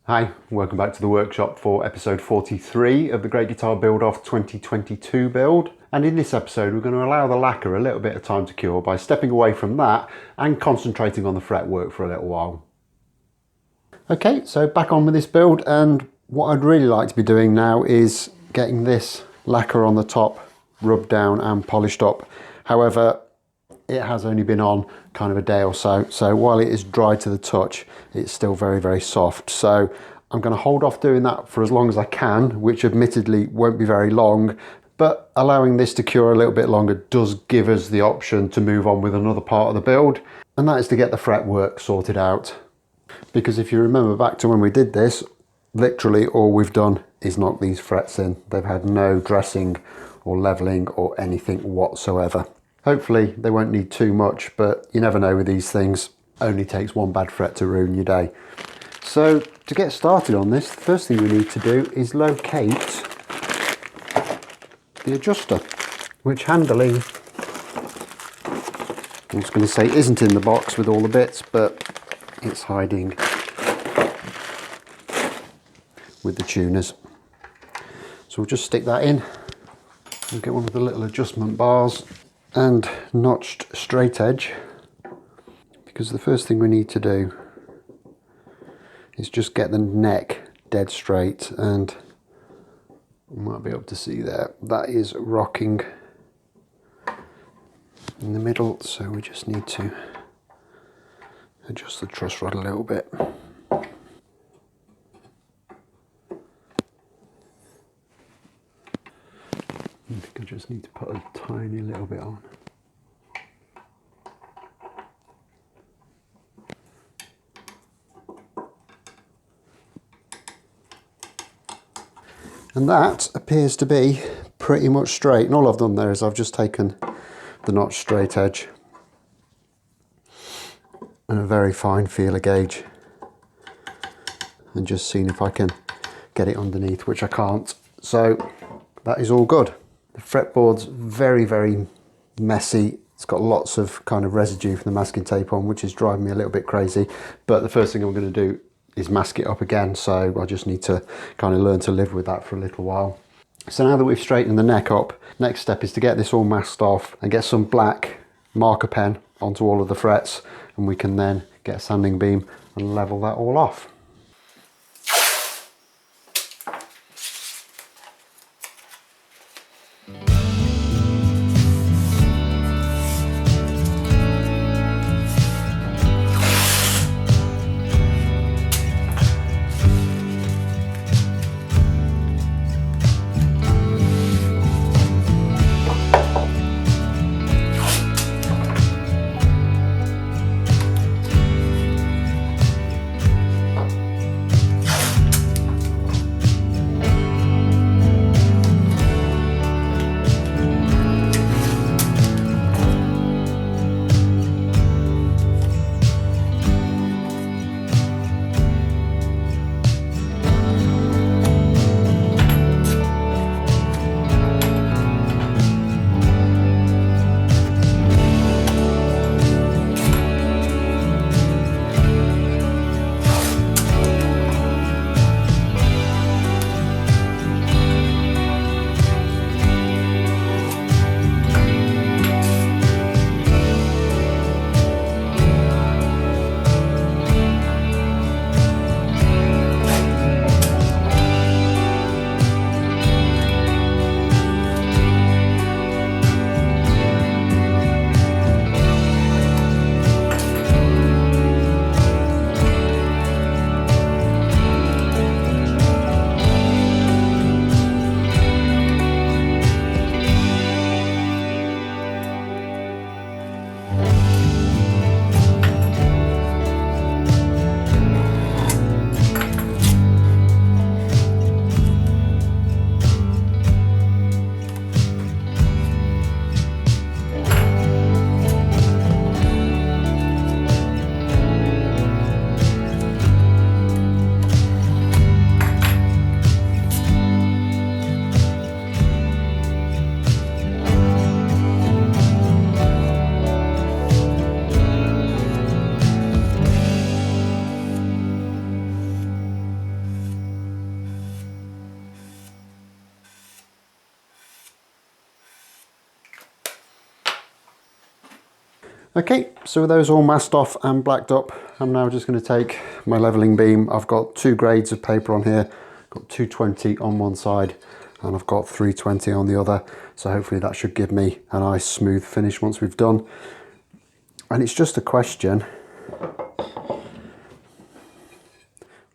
Hi, welcome back to the workshop for episode 43 of the Great Guitar Build Off 2022 build. And in this episode we're going to allow the lacquer a little bit of time to cure by stepping away from that and concentrating on the fretwork for a little while. Okay, so back on with this build, and what I'd really like to be doing now is getting this lacquer on the top rubbed down and polished up. However, it has only been on kind of a day or so, so while it is dry to the touch, it's still very soft. So I'm going to hold off doing that for as long as I can, which admittedly won't be very long, but allowing this to cure a little bit longer does give us the option to move on with another part of the build, and that is to get the fretwork sorted out. Because if you remember back to when we did this, literally all we've done is knock these frets in. They've had no dressing or leveling or anything whatsoever. Hopefully they won't need too much, but you never know with these things. Only takes one bad fret to ruin your day. So to get started on this, the first thing we need to do is locate the adjuster, which handily, I'm just going to say, isn't in the box with all the bits, but it's hiding with the tuners. So we'll just stick that in. We'll get one of the little adjustment bars and notched straight edge, because the first thing we need to do is just get the neck dead straight, and you might be able to see there, that is rocking in the middle, so we just need to adjust the truss rod a little bit. I think I just need to put a tiny little bit on. And that appears to be pretty much straight. And all I've done there is I've just taken the notch straight edge and a very fine feeler gauge and just seen if I can get it underneath, which I can't. So that is all good. The fretboard's very messy. It's got lots of kind of residue from the masking tape on, which is driving me a little bit crazy. But the first thing I'm going to do is mask it up again, so I just need to kind of learn to live with that for a little while. So now that we've straightened the neck up, next step is to get this all masked off and get some black marker pen onto all of the frets, and we can then get a sanding beam and level that all off. Okay, so with those all masked off and blacked up, I'm now just going to take my levelling beam. I've got two grades of paper on here. I've got 220 on one side and I've got 320 on the other. So hopefully that should give me a nice smooth finish once we've done. And it's just a question,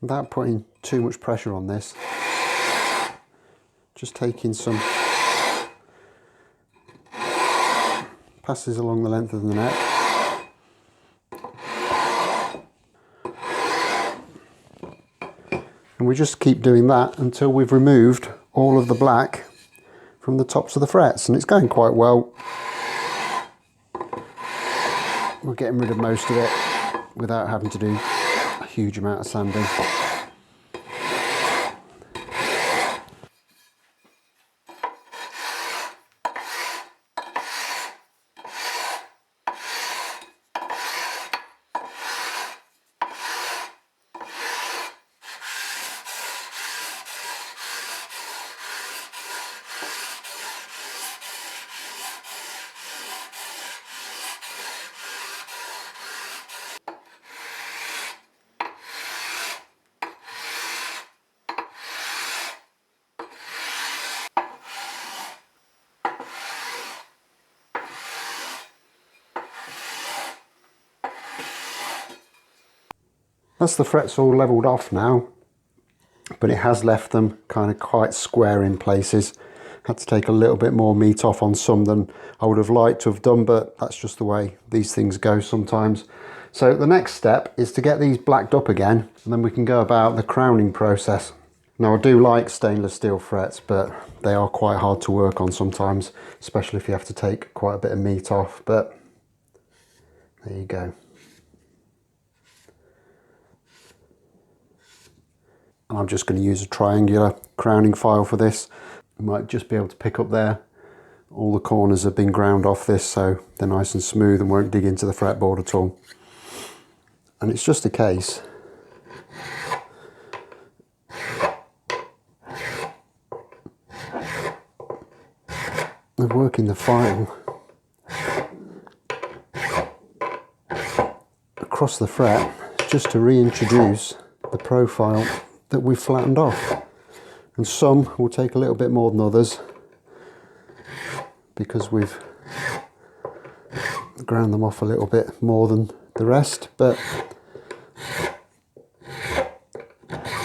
without putting too much pressure on this, just taking some passes along the length of the neck. And we just keep doing that until we've removed all of the black from the tops of the frets, and it's going quite well. We're getting rid of most of it without having to do a huge amount of sanding. That's the frets all levelled off now, but it has left them kind of quite square in places. Had to take a little bit more meat off on some than I would have liked to have done, but that's just the way these things go sometimes. So the next step is to get these blacked up again, and then we can go about the crowning process. Now I do like stainless steel frets, but they are quite hard to work on sometimes, especially if you have to take quite a bit of meat off, but there you go. And I'm just going to use a triangular crowning file for this. You might just be able to pick up there. All the corners have been ground off this, so they're nice and smooth and won't dig into the fretboard at all. And it's just a case of working the file across the fret just to reintroduce the profile that we've flattened off. And some will take a little bit more than others because we've ground them off a little bit more than the rest, but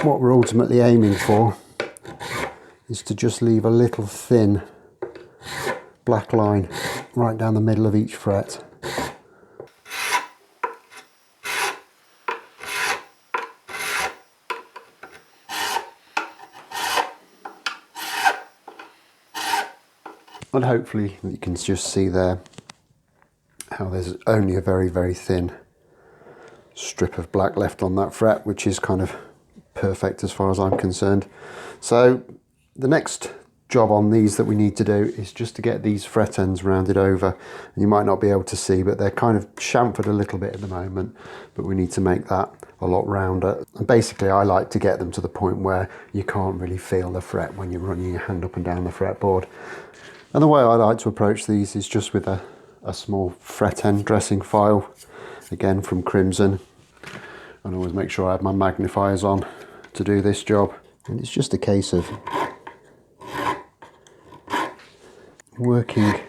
what we're ultimately aiming for is to just leave a little thin black line right down the middle of each fret. And hopefully you can just see there how there's only a very, very thin strip of black left on that fret, which is kind of perfect as far as I'm concerned. So the next job on these that we need to do is just to get these fret ends rounded over. And you might not be able to see, but they're kind of chamfered a little bit at the moment, but we need to make that a lot rounder. And basically I like to get them to the point where you can't really feel the fret when you're running your hand up and down the fretboard. And the way I like to approach these is just with a small fret end dressing file, again from Crimson. And always make sure I have my magnifiers on to do this job. And it's just a case of working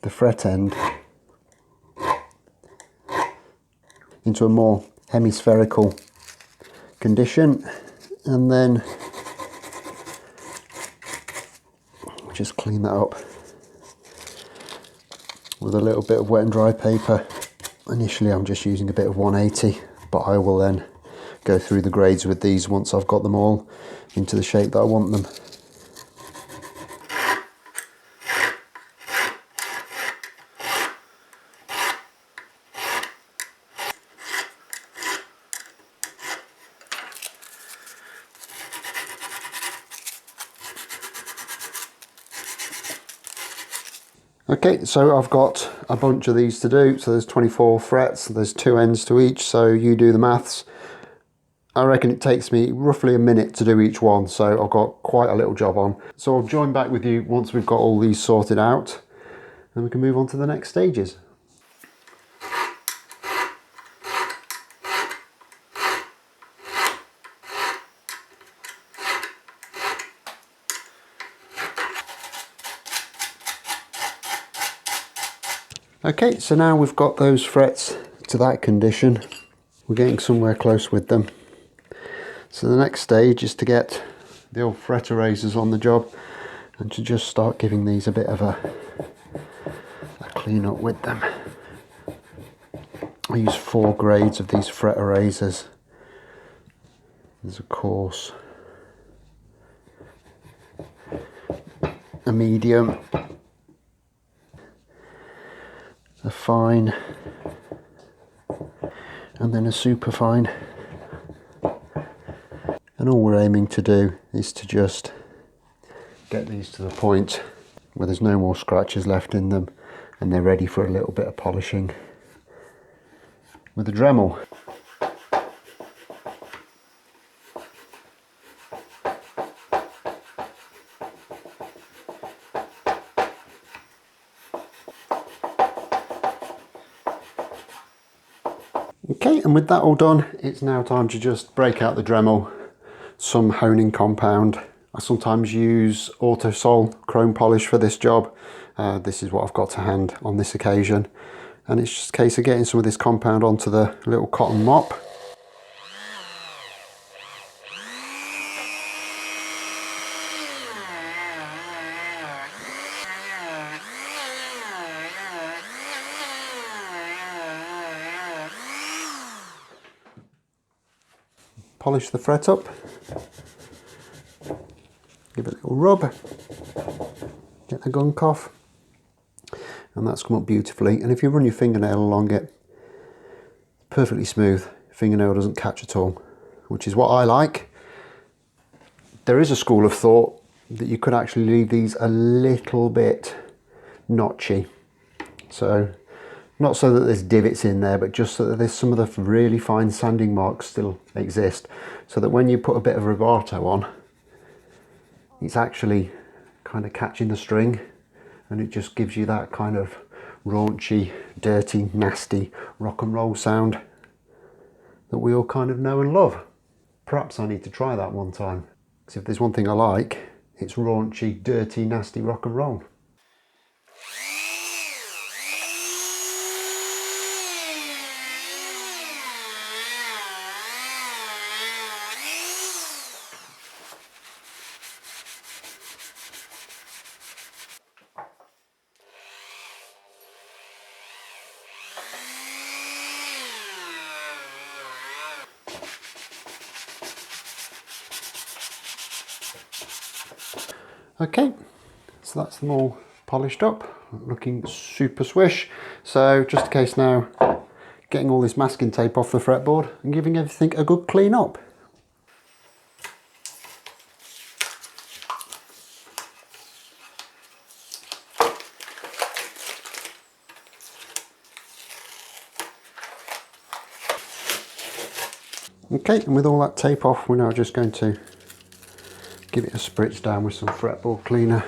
the fret end into a more hemispherical condition, and then just clean that up with a little bit of wet and dry paper. Initially I'm just using a bit of 180, but I will then go through the grades with these once I've got them all into the shape that I want them. Okay, so I've got a bunch of these to do. So there's 24 frets, there's 2 ends to each, so you do the maths. I reckon it takes me roughly a minute to do each one, so I've got quite a little job on. So I'll join back with you once we've got all these sorted out, and we can move on to the next stages. Okay, so now we've got those frets to that condition, we're getting somewhere close with them. So the next stage is to get the old fret erasers on the job and to just start giving these a bit of a clean up with them. I use 4 grades of these fret erasers. There's a coarse, a medium, a fine, and then a super fine. And all we're aiming to do is to just get these to the point where there's no more scratches left in them and they're ready for a little bit of polishing with a Dremel. Okay, and with that all done, it's now time to just break out the Dremel, some honing compound. I sometimes use Autosol chrome polish for this job. This is what I've got to hand on this occasion. And it's just a case of getting some of this compound onto the little cotton mop. Polish the fret up, give it a little rub, get the gunk off, and that's come up beautifully. And if you run your fingernail along it, perfectly smooth, fingernail doesn't catch at all, which is what I like. There is a school of thought that you could actually leave these a little bit notchy, so not so that there's divots in there, but just so that there's some of the really fine sanding marks still exist, so that when you put a bit of rubato on, it's actually kind of catching the string, and it just gives you that kind of raunchy, dirty, nasty rock and roll sound that we all kind of know and love. Perhaps I need to try that one time, because if there's one thing I like, it's raunchy, dirty, nasty rock and roll. Okay, so that's them all polished up, looking super swish. So just a case now, getting all this masking tape off the fretboard and giving everything a good clean up. Okay, and with all that tape off, we're now just going to give it a spritz down with some fretboard cleaner.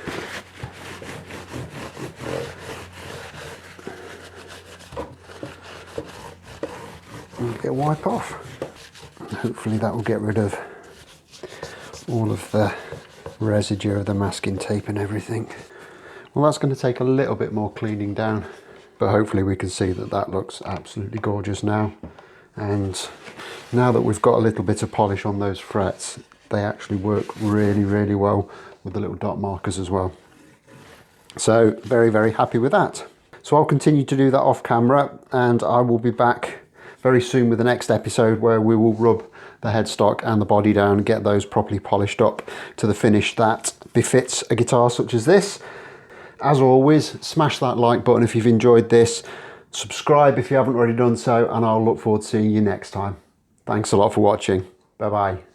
And get a wipe off. Hopefully that will get rid of all of the residue of the masking tape and everything. Well, that's going to take a little bit more cleaning down, but hopefully we can see that that looks absolutely gorgeous now. And now that we've got a little bit of polish on those frets, they actually work really, really well with the little dot markers as well. So very, very happy with that. So I'll continue to do that off camera, and I will be back very soon with the next episode where we will rub the headstock and the body down and get those properly polished up to the finish that befits a guitar such as this. As always, smash that like button if you've enjoyed this, subscribe if you haven't already done so, and I'll look forward to seeing you next time. Thanks a lot for watching. Bye bye.